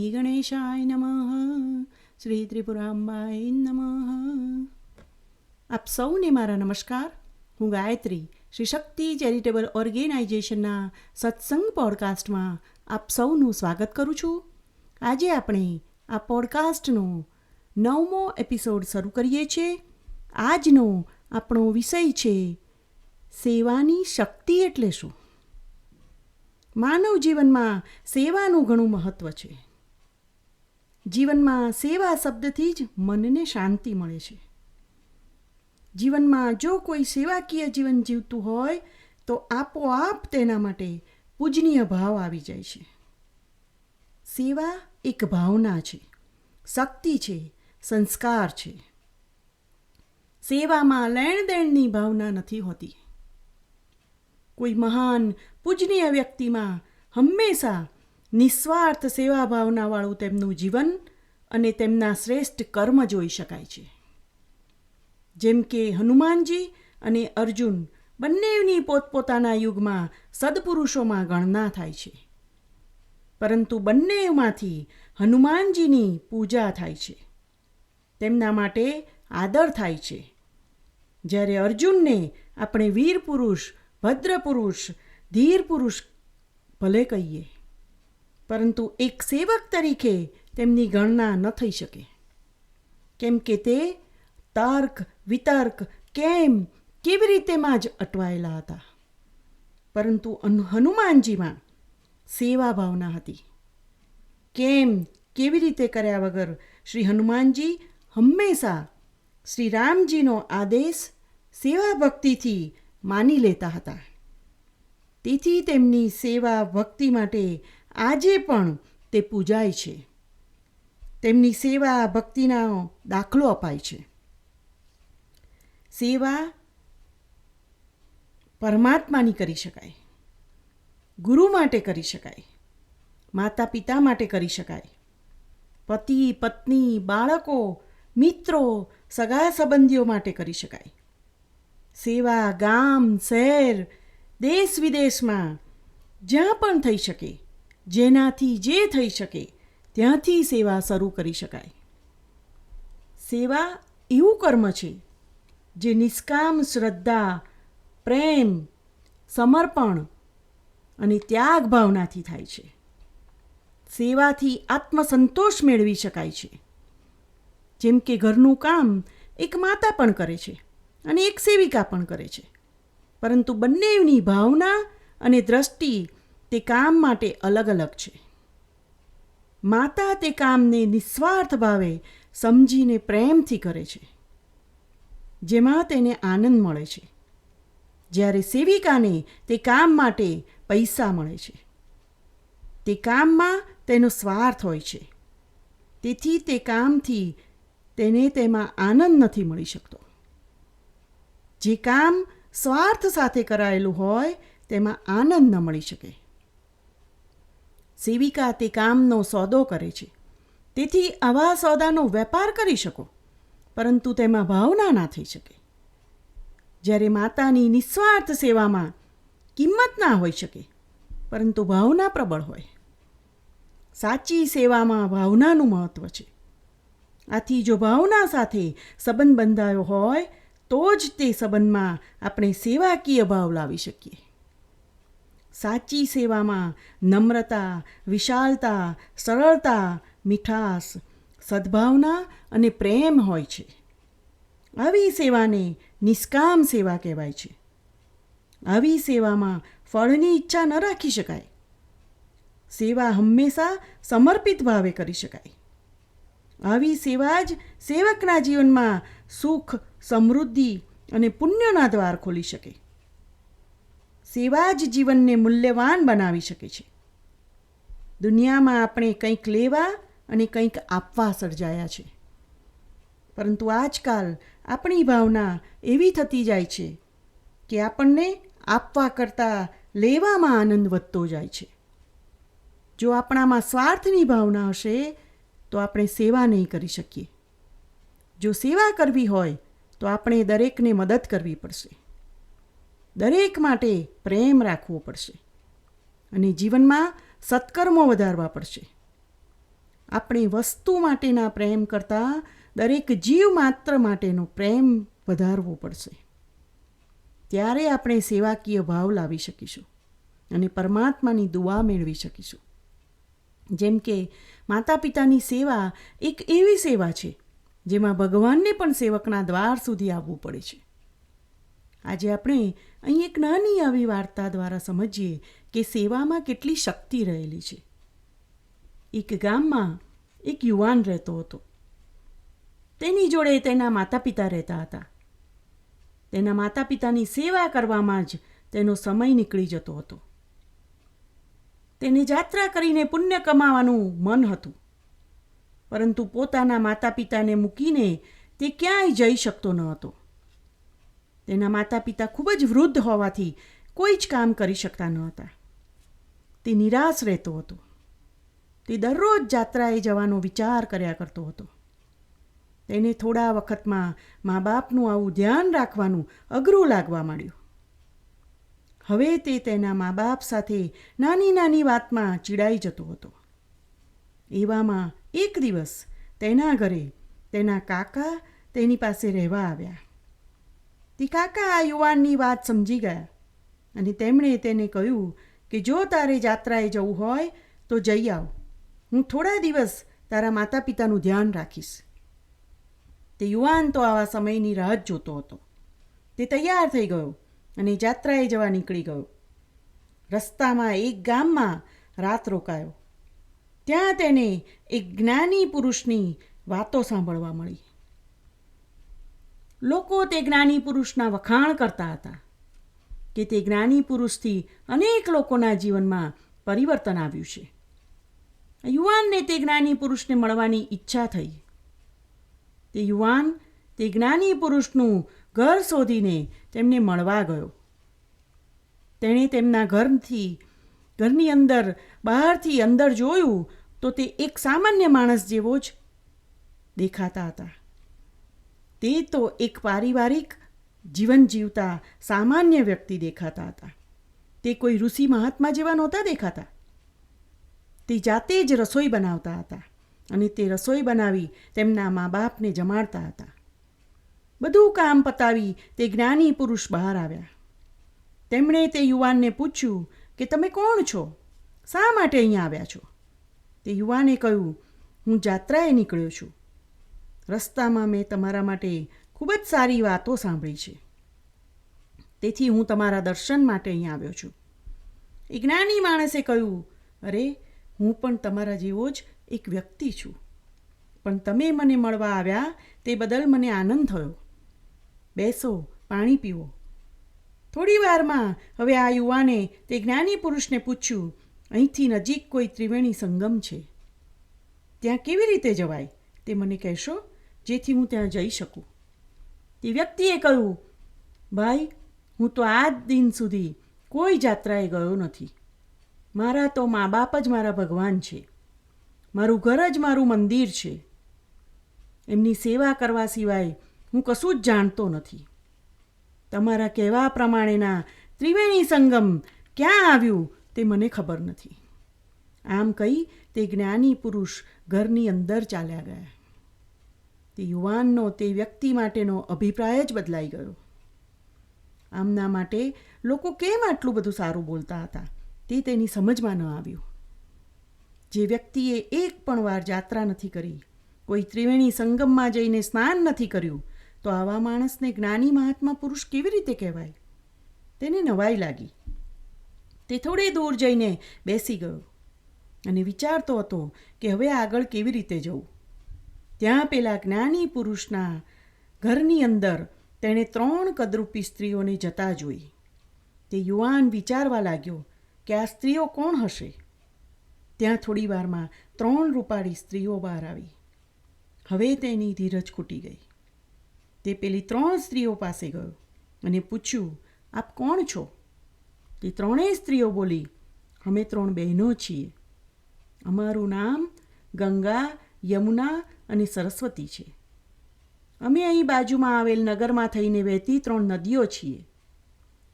શ્રી ગણેશાય નમઃ. શ્રી ત્રિપુરાંબાય નમઃ. આપ સૌને મારા નમસ્કાર. હું ગાયત્રી શ્રી શક્તિ ચેરિટેબલ ઓર્ગેનાઇઝેશનના સત્સંગ પોડકાસ્ટમાં આપ સૌનું સ્વાગત કરું છું. આજે આપણે આ પોડકાસ્ટનો 9મો એપિસોડ શરૂ કરીએ છીએ. આજનો આપણો વિષય છે સેવાની શક્તિ એટલે શું. માનવ જીવનમાં સેવાનું ઘણું મહત્ત્વ છે. જીવનમાં સેવા શબ્દથી જ મનને શાંતિ મળે છે. જીવનમાં જો કોઈ સેવાકીય જીવન જીવતું હોય તો આપોઆપ તેના માટે પૂજનીય ભાવ આવી જાય છે. સેવા એક ભાવના છે, શક્તિ છે, સંસ્કાર છે. સેવામાં લેણદેણની ભાવના નથી હોતી. કોઈ મહાન પૂજનીય વ્યક્તિમાં હંમેશા નિસ્વાર્થ સેવા ભાવનાવાળું તેમનું જીવન અને તેમના શ્રેષ્ઠ કર્મ જોઈ શકાય છે. જેમ કે હનુમાનજી અને અર્જુન બંનેની પોતપોતાના યુગમાં સદપુરુષોમાં ગણના થાય છે. પરંતુ બંનેમાંથી હનુમાનજીની પૂજા થાય છે, તેમના માટે આદર થાય છે. જ્યારે અર્જુનને આપણે વીર પુરુષ, ભદ્ર પુરુષ, ધીર પુરુષ ભલે કહીએ, પરંતુ એક સેવક તરીકે તેમની ગણના ન થઈ શકે. કેમ કે તે તર્ક વિતર્ક કેવી રીતેમાં જ અટવાયેલા હતા. પરંતુ હનુમાનજીમાં સેવા ભાવના હતી. કેવી રીતે કર્યા વગર શ્રી હનુમાનજી હંમેશા શ્રી રામજીનો આદેશ સેવા ભક્તિથી માની લેતા હતા. તેથી તેમની સેવા ભક્તિ માટે આજે પણ તે પૂજાય છે. તેમની સેવા ભક્તિનો દાખલો અપાય છે. સેવા પરમાત્માની કરી શકાય, ગુરુ માટે કરી શકાય, માતા પિતા માટે કરી શકાય, પતિ પત્ની, બાળકો, મિત્રો, સગા સંબંધીઓ માટે કરી શકાય. સેવા ગામ, શહેર, દેશ વિદેશમાં જ્યાં પણ થઈ શકે, જેનાથી જે થઈ શકે ત્યાંથી સેવા શરૂ કરી શકાય. સેવા એવું કર્મ છે જે નિષ્કામ શ્રદ્ધા, પ્રેમ, સમર્પણ અને ત્યાગ ભાવનાથી થાય છે. સેવાથી આત્મસંતોષ મેળવી શકાય છે. જેમ કે ઘરનું કામ એક માતા પણ કરે છે અને એક સેવિકા પણ કરે છે, પરંતુ બંનેની ભાવના અને દ્રષ્ટિ તે કામ માટે અલગ અલગ છે. માતા તે કામને નિસ્વાર્થ ભાવે સમજીને પ્રેમથી કરે છે, જેમાં તેને આનંદ મળે છે. જ્યારે સેવિકાને તે કામ માટે પૈસા મળે છે. તે કામમાં તેનો સ્વાર્થ હોય છે. તેથી તે કામથી તેને તેમાં આનંદ નથી મળી શકતો. જે કામ સ્વાર્થ સાથે કરાયેલું હોય તેમાં આનંદ ન મળી શકે. સેવિકા તે કામનો સોદો કરે છે. તેથી આવા સોદાનો વેપાર કરી શકો, પરંતુ તેમાં ભાવના ના થઈ શકે. જ્યારે માતાની નિસ્વાર્થ સેવામાં કિંમત ના હોઈ શકે, પરંતુ ભાવના પ્રબળ હોય. સાચી સેવામાં ભાવનાનું મહત્ત્વ છે. આથી જો ભાવના સાથે સંબંધ બંધાયો હોય તો જ તે સંબંધમાં આપણે સેવાકીય ભાવ લાવી શકીએ. સાચી સેવામાં નમ્રતા, વિશાલતા, સરળતા, મીઠાશ, સદ્ભાવના અને પ્રેમ હોય છે. આવી સેવાને નિષ્કામ સેવા કહેવાય છે. આવી સેવામાં ફળની ઈચ્છા ન રાખી શકાય. સેવા હંમેશા સમર્પિત ભાવે કરી શકાય. આવી સેવા જ સેવકના જીવનમાં સુખ, સમૃદ્ધિ અને પુણ્યના દ્વાર ખોલી શકે. સેવા જ જીવનને મૂલ્યવાન બનાવી શકે છે. દુનિયામાં આપણે કંઈક લેવા અને કંઈક આપવા સર્જાયા છે, પરંતુ આજકાલ આપણી ભાવના એવી થતી જાય છે કે આપણને આપવા કરતાં લેવામાં આનંદ વધતો જાય છે. જો આપણામાં સ્વાર્થની ભાવના હશે તો આપણે સેવા નહીં કરી શકીએ. જો સેવા કરવી હોય તો આપણે દરેકને મદદ કરવી પડશે. દરેક માટે પ્રેમ રાખવો પડશે અને જીવનમાં સત્કર્મો વધારવા પડશે. આપણે વસ્તુ માટેના પ્રેમ કરતાં દરેક જીવ માત્ર માટેનો પ્રેમ વધારવો પડશે. ત્યારે આપણે સેવાકીય ભાવ લાવી શકીશું અને પરમાત્માની દુઆ મેળવી શકીશું. જેમ કે માતા પિતાની સેવા એક એવી સેવા છે જેમાં ભગવાનને પણ સેવકના દ્વાર સુધી આવવું પડે છે. આજે આપણે અહીં એક નાની આવી વાર્તા દ્વારા સમજીએ કે સેવામાં કેટલી શક્તિ રહેલી છે. એક ગામમાં એક યુવાન રહેતો હતો. તેની જોડે તેના માતા પિતા રહેતા હતા. તેના માતા પિતાની સેવા કરવામાં જ તેનો સમય નીકળી જતો હતો. તેને જાત્રા કરીને પુણ્ય કમાવાનું મન હતું, પરંતુ પોતાના માતા પિતાને મૂકીને તે ક્યાંય જઈ શકતો ન હતો. તેના માતા પિતા ખૂબ જ વૃદ્ધ હોવાથી કોઈ જ કામ કરી શકતા ન હતા. તે નિરાશ રહેતો હતો. તે દરરોજ જાત્રાએ જવાનો વિચાર કર્યા કરતો હતો. તેને થોડા વખતમાં મા બાપનું આવું ધ્યાન રાખવાનું અઘરું લાગવા માંડ્યું. હવે તે તેના મા બાપ સાથે નાની નાની વાતમાં ચીડાઈ જતો હતો. એવામાં એક દિવસ તેના ઘરે તેના કાકા તેની પાસે રહેવા આવ્યા. તે કાકા આ યુવાનની વાત સમજી ગયા અને તેમણે તેને કહ્યું કે જો તારે જાત્રાએ જવું હોય તો જઈ આવ. હું થોડા દિવસ તારા માતા પિતાનું ધ્યાન રાખીશ. તે યુવાન તો આવા સમયની રાહ જ જોતો હતો. તે તૈયાર થઈ ગયો અને જાત્રાએ જવા નીકળી ગયો. રસ્તામાં એક ગામમાં રાત રોકાયો. ત્યાં તેને એક જ્ઞાની પુરુષની વાતો સાંભળવા મળી. લોકો તે જ્ઞાની પુરુષના વખાણ કરતા હતા કે તે જ્ઞાની પુરુષથી અનેક લોકોના જીવનમાં પરિવર્તન આવ્યું છે. યુવાનને તે જ્ઞાની પુરુષને મળવાની ઈચ્છા થઈ. તે યુવાન તે જ્ઞાની પુરુષનું ઘર શોધીને તેમને મળવા ગયો. તેણે તેમના ઘરની અંદર બહારથી અંદર જોયું તો તે એક સામાન્ય માણસ જેવો જ દેખાતા હતા. તે તો એક પારિવારિક જીવન જીવતા સામાન્ય વ્યક્તિ દેખાતા હતા. તે કોઈ ઋષિ મહાત્મા જેવા નહોતા દેખાતા. તે જાતે જ રસોઈ બનાવતા હતા અને તે રસોઈ બનાવી તેમના મા બાપને જમાડતા હતા. બધું કામ પતાવી તે જ્ઞાની પુરુષ બહાર આવ્યા. તેમણે તે યુવાનને પૂછ્યું કે તમે કોણ છો? શા માટે અહીંયા આવ્યા છો? તે યુવાને કહ્યું, હું જાત્રાએ નીકળ્યો છું. રસ્તામાં મેં તમારા માટે ખૂબ જ સારી વાતો સાંભળી છે, તેથી હું તમારા દર્શન માટે અહીં આવ્યો છું. એ જ્ઞાની માણસે કહ્યું, અરે હું પણ તમારા જેવો જ એક વ્યક્તિ છું, પણ તમે મને મળવા આવ્યા તે બદલ મને આનંદ થયો. બેસો, પાણી પીવો. થોડી વારમાં હવે આ યુવાને તે જ્ઞાની પુરુષને પૂછ્યું, અહીંથી નજીક કોઈ ત્રિવેણી સંગમ છે, ત્યાં કેવી રીતે જવાય તે મને કહેશો, જેથી હું ત્યાં જઈ શકું? તે વ્યક્તિએ કહ્યું, ભાઈ હું તો આજ દિન સુધી કોઈ જાત્રાએ ગયો નથી. મારા તો મા બાપ જ મારા ભગવાન છે. મારું ઘર જ મારું મંદિર છે. એમની સેવા કરવા સિવાય હું કશું જ જાણતો નથી. તમારા કહેવા પ્રમાણેના ત્રિવેણી સંગમ ક્યાં આવ્યું તે મને ખબર નથી. આમ કહી તે જ્ઞાની પુરુષ ઘરની અંદર ચાલ્યા ગયા. તે યુવાનનો તે વ્યક્તિ માટેનો અભિપ્રાય જ બદલાઈ ગયો. આમના માટે લોકો કેમ આટલું બધું સારું બોલતા હતા તે તેની સમજમાં ન આવ્યું. જે વ્યક્તિએ એક પણ વાર જાત્રા નથી કરી, કોઈ ત્રિવેણી સંગમમાં જઈને સ્નાન નથી કર્યું, તો આવા માણસને જ્ઞાની મહાત્મા પુરુષ કેવી રીતે કહેવાય? તેને નવાઈ લાગી. તે થોડે દૂર જઈને બેસી ગયો અને વિચારતો હતો કે હવે આગળ કેવી રીતે જવું. ત્યાં પેલા જ્ઞાની પુરુષના ઘરની અંદર તેણે 3 કદરૂપી સ્ત્રીઓને જતા જોઈ. તે યુવાન વિચારવા લાગ્યો કે આ સ્ત્રીઓ કોણ હશે? ત્યાં થોડી વારમાં 3 રૂપાળી સ્ત્રીઓ બહાર આવી. હવે તેની ધીરજ ખૂટી ગઈ. તે પેલી 3 સ્ત્રીઓ પાસે ગયો અને પૂછ્યું, આપ કોણ છો? તે 3 સ્ત્રીઓ બોલી, અમે 3 બહેનો છીએ. અમારું નામ ગંગા, યમુના અને સરસ્વતી છે. અમે અહીં બાજુમાં આવેલ નગરમાં થઈને વહેતી 3 નદીઓ છીએ,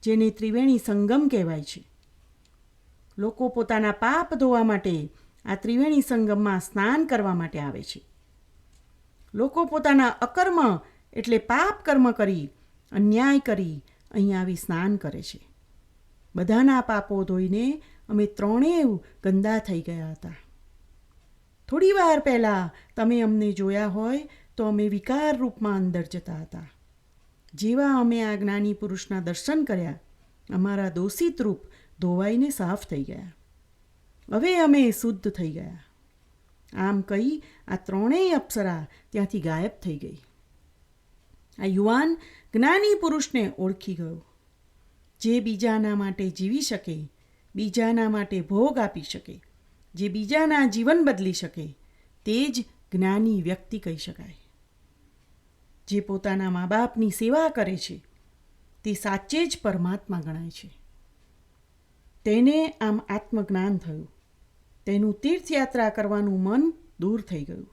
જેને ત્રિવેણી સંગમ કહેવાય છે. લોકો પોતાના પાપ ધોવા માટે આ ત્રિવેણી સંગમમાં સ્નાન કરવા માટે આવે છે. લોકો પોતાના અકર્મ એટલે પાપ કર્મ કરી, અન્યાય કરી અહીં આવી સ્નાન કરે છે. બધાના પાપો ધોઈને અમે ત્રણેય ગંદા થઈ ગયા હતા. થોડી વાર પહેલાં તમે અમને જોયા હોય તો અમે વિકાર રૂપમાં અંદર જતા હતા. જેવા અમે આ જ્ઞાની પુરુષના દર્શન કર્યા, અમારા દોષિત રૂપ ધોવાઈને સાફ થઈ ગયા. હવે અમે શુદ્ધ થઈ ગયા. આમ કહી આ ત્રણેય અપ્સરા ત્યાંથી ગાયબ થઈ ગઈ. આ યુવાન જ્ઞાની પુરુષને ઓળખી ગયો. જે બીજાના માટે જીવી શકે, બીજાના માટે ભોગ આપી શકે, જે બીજાના જીવન બદલી શકે, તે જ જ્ઞાની વ્યક્તિ કહી શકાય. જે પોતાના મા બાપની સેવા કરે છે તે સાચે જ પરમાત્મા ગણાય છે. તેને આમ આત્મજ્ઞાન થયું. તેનું તીર્થયાત્રા કરવાનું મન દૂર થઈ ગયું.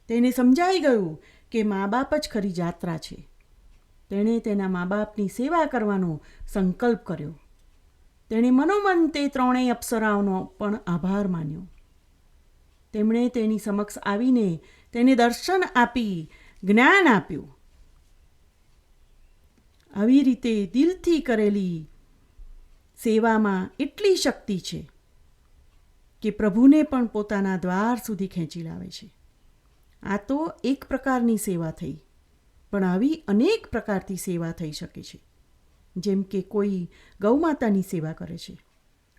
તેને સમજાઈ ગયું કે મા બાપ જ ખરી યાત્રા છે. તેણે તેના મા બાપની સેવા કરવાનો સંકલ્પ કર્યો. તેણે મનોમન તે ત્રણેય અપ્સરાઓનો પણ આભાર માન્યો. તેમણે તેની સમક્ષ આવીને તેને દર્શન આપી જ્ઞાન આપ્યું. આવી રીતે દિલથી કરેલી સેવામાં એટલી શક્તિ છે કે પ્રભુને પણ પોતાના દ્વાર સુધી ખેંચી લાવે છે. આ તો એક પ્રકારની સેવા થઈ, પણ આવી અનેક પ્રકારથી સેવા થઈ શકે છે. જેમ કે કોઈ ગૌમાતાની સેવા કરે છે,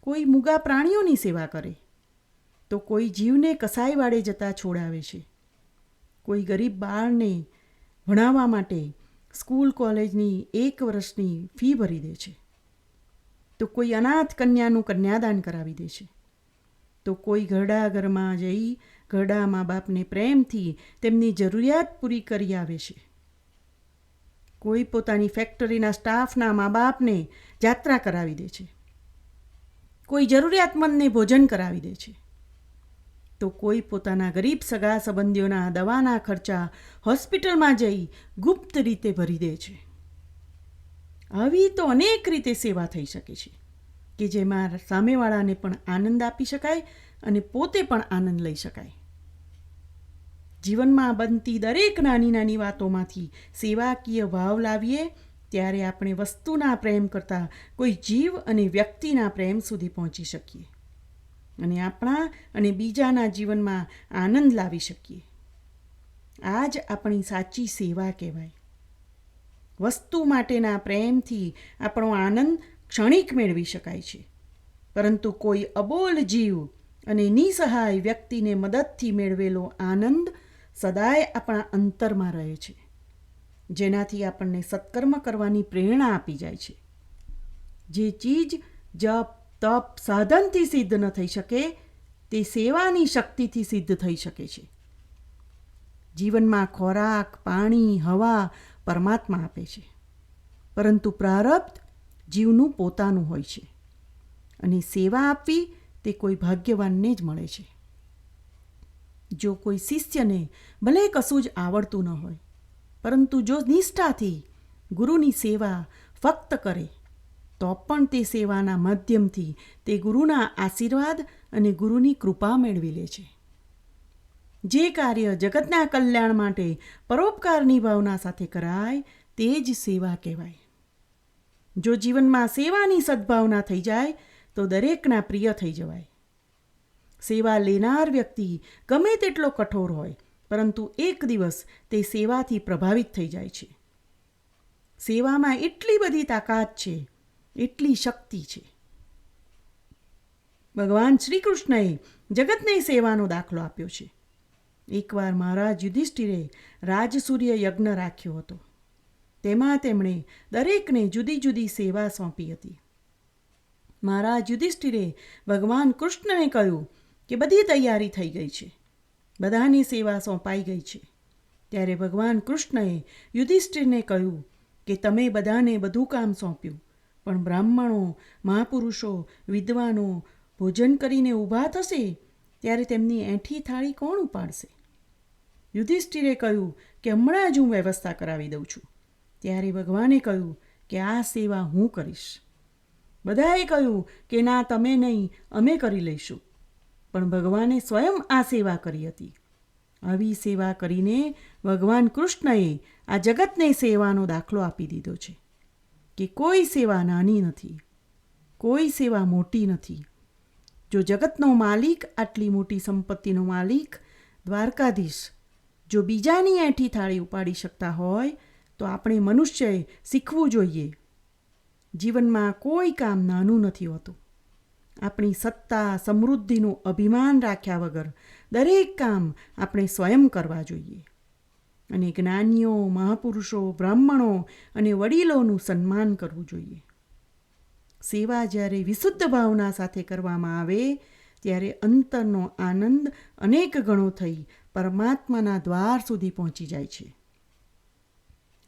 કોઈ મૂગા પ્રાણીઓની સેવા કરે, તો કોઈ જીવને કસાઈવાડે જતાં છોડાવે છે, કોઈ ગરીબ બાળને ભણાવવા માટે સ્કૂલ કોલેજની 1 વર્ષની ફી ભરી દે છે, તો કોઈ અનાથ કન્યાનું કન્યાદાન કરાવી દે છે, તો કોઈ ઘરડા ઘરમાં જઈ ઘરડા મા બાપને પ્રેમથી તેમની જરૂરિયાત પૂરી કરી આવે છે. કોઈ પોતાની ફેક્ટરીના સ્ટાફના મા બાપને જાત્રા કરાવી દે છે, કોઈ જરૂરિયાતમંદને ભોજન કરાવી દે છે, તો કોઈ પોતાના ગરીબ સગા સંબંધીઓના દવાના ખર્ચા હોસ્પિટલમાં જઈ ગુપ્ત રીતે ભરી દે છે. આવી તો અનેક રીતે સેવા થઈ શકે છે કે જેમાં સામેવાળાને પણ આનંદ આપી શકાય અને પોતે પણ આનંદ લઈ શકાય. જીવનમાં બનતી દરેક નાની નાની વાતોમાંથી સેવાકીય ભાવ લાવીએ ત્યારે આપણે વસ્તુના પ્રેમ કરતાં કોઈ જીવ અને વ્યક્તિના પ્રેમ સુધી પહોંચી શકીએ અને આપણા અને બીજાના જીવનમાં આનંદ લાવી શકીએ. આ જ આપણી સાચી સેવા કહેવાય. વસ્તુ માટેના પ્રેમથી આપણો આનંદ ક્ષણિક મેળવી શકાય છે, પરંતુ કોઈ અબોલ જીવ અને નિસહાય વ્યક્તિને મદદથી મેળવેલો આનંદ સદાય આપણા અંતરમાં રહે છે, જેનાથી આપણને સત્કર્મ કરવાની પ્રેરણા આપી જાય છે. જે ચીજ જપ તપ સાધનથી સિદ્ધ ન થઈ શકે તે સેવાની શક્તિથી સિદ્ધ થઈ શકે છે. જીવનમાં ખોરાક, પાણી, હવા પરમાત્મા આપે છે, પરંતુ પ્રારબ્ધ જીવનું પોતાનું હોય છે અને સેવા આપવી તે કોઈ ભાગ્યવાનને જ મળે છે. જો કોઈ શિષ્યને ભલે કશું જ આવડતું ન હોય, પરંતુ જો નિષ્ઠાથી ગુરુની સેવા ફક્ત કરે તો પણ તે સેવાના માધ્યમથી તે ગુરુના આશીર્વાદ અને ગુરુની કૃપા મેળવી લે છે. જે કાર્ય જગતના કલ્યાણ માટે પરોપકારની ભાવના સાથે કરાય તે જ સેવા કહેવાય. જો જીવનમાં સેવાની સદ્ભાવના થઈ જાય તો દરેકના પ્રિય થઈ જવાય. સેવા લેનાર વ્યક્તિ ગમે તેટલો કઠોર હોય, પરંતુ એક દિવસ તે સેવાથી પ્રભાવિત થઈ જાય છે. સેવામાં એટલી બધી તાકાત છે, એટલી શક્તિ છે. ભગવાન શ્રી કૃષ્ણએ જગતને સેવાનો દાખલો આપ્યો છે. એકવાર મહારાજ યુધિષ્ઠિરે રાજસૂર્ય યજ્ઞ રાખ્યો હતો. તેમાં તેમણે દરેકને જુદી જુદી સેવા સોંપી હતી. મહારાજ યુધિષ્ઠિરે ભગવાન કૃષ્ણને કહ્યું કે બધી તૈયારી થઈ ગઈ છે, બધાની સેવા સોંપાઈ ગઈ છે. ત્યારે ભગવાન કૃષ્ણએ યુધિષ્ઠિરને કહ્યું કે તમે બધાને બધું કામ સોંપ્યું, પણ બ્રાહ્મણો, મહાપુરુષો, વિદ્વાનો ભોજન કરીને ઊભા થશે ત્યારે તેમની એંઠી થાળી કોણ ઉપાડશે? યુધિષ્ઠિરે કહ્યું કે હમણાં જ હું વ્યવસ્થા કરાવી દઉં છું. ત્યારે ભગવાને કહ્યું કે આ સેવા હું કરીશ. બધાએ કહ્યું કે ના, તમે નહીં, અમે કરી લઈશું. પણ ભગવાને સ્વયં આ સેવા કરી હતી. આવી સેવા કરીને ભગવાન કૃષ્ણએ આ જગતને સેવાનો દાખલો આપી દીધો છે કે કોઈ સેવા નાની નથી, કોઈ સેવા મોટી નથી. જો જગતનો માલિક, આટલી મોટી સંપત્તિનો માલિક દ્વારકાધીશ જો બીજાની એઠી થાળી ઉપાડી શકતા હોય તો આપણે મનુષ્યએ શીખવું જોઈએ. જીવનમાં કોઈ કામ નાનું નથી હોતું. આપણી સત્તા સમૃદ્ધિનું અભિમાન રાખ્યા વગર દરેક કામ આપણે સ્વયં કરવા જોઈએ અને જ્ઞાનીઓ, મહાપુરુષો, બ્રાહ્મણો અને વડીલોનું સન્માન કરવું જોઈએ. સેવા જ્યારે વિશુદ્ધ ભાવના સાથે કરવામાં આવે ત્યારે અંતરનો આનંદ અનેક ગણો થઈ પરમાત્માના દ્વાર સુધી પહોંચી જાય છે.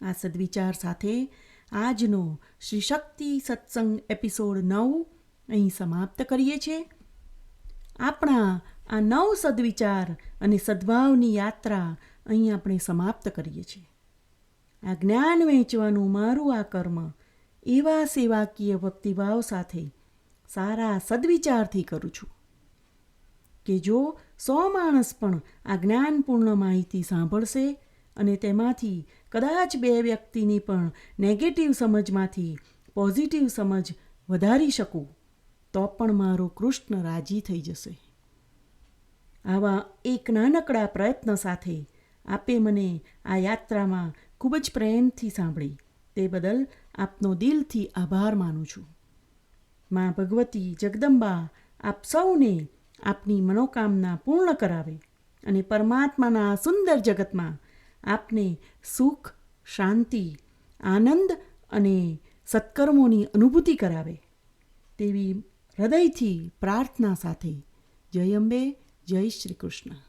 આ સદવિચાર સાથે આજનો શ્રી શક્તિ સત્સંગ એપિસોડ 9 અહીં સમાપ્ત કરીએ છીએ. આપણા આ 9 સદવિચાર અને સદ્ભાવની યાત્રા અહીં આપણે સમાપ્ત કરીએ છીએ. આ જ્ઞાન વહેંચવાનું મારું આ કર્મ એવા સેવાકીય ભક્તિભાવ સાથે સારા સદવિચારથી કરું છું કે જો 100 માણસ પણ આ જ્ઞાનપૂર્ણ માહિતી સાંભળશે અને તેમાંથી કદાચ 2 વ્યક્તિની પણ નેગેટિવ સમજમાંથી પોઝિટિવ સમજ વધારી શકું તો પણ મારો કૃષ્ણ રાજી થઈ જશે. આવા એક નાનકડા પ્રયત્ન સાથે આપે મને આ યાત્રામાં ખૂબ જ પ્રેમથી સાંભળી તે બદલ આપનો દિલથી આભાર માનું છું. મા ભગવતી જગદંબા આપ સૌને આપની મનોકામના પૂર્ણ કરાવે અને પરમાત્માના સુંદર જગતમાં આપને સુખ, શાંતિ, આનંદ અને સત્કર્મોની અનુભૂતિ કરાવે તેવી હૃદયથી પ્રાર્થના સાથે જય અંબે, જય શ્રી કૃષ્ણ.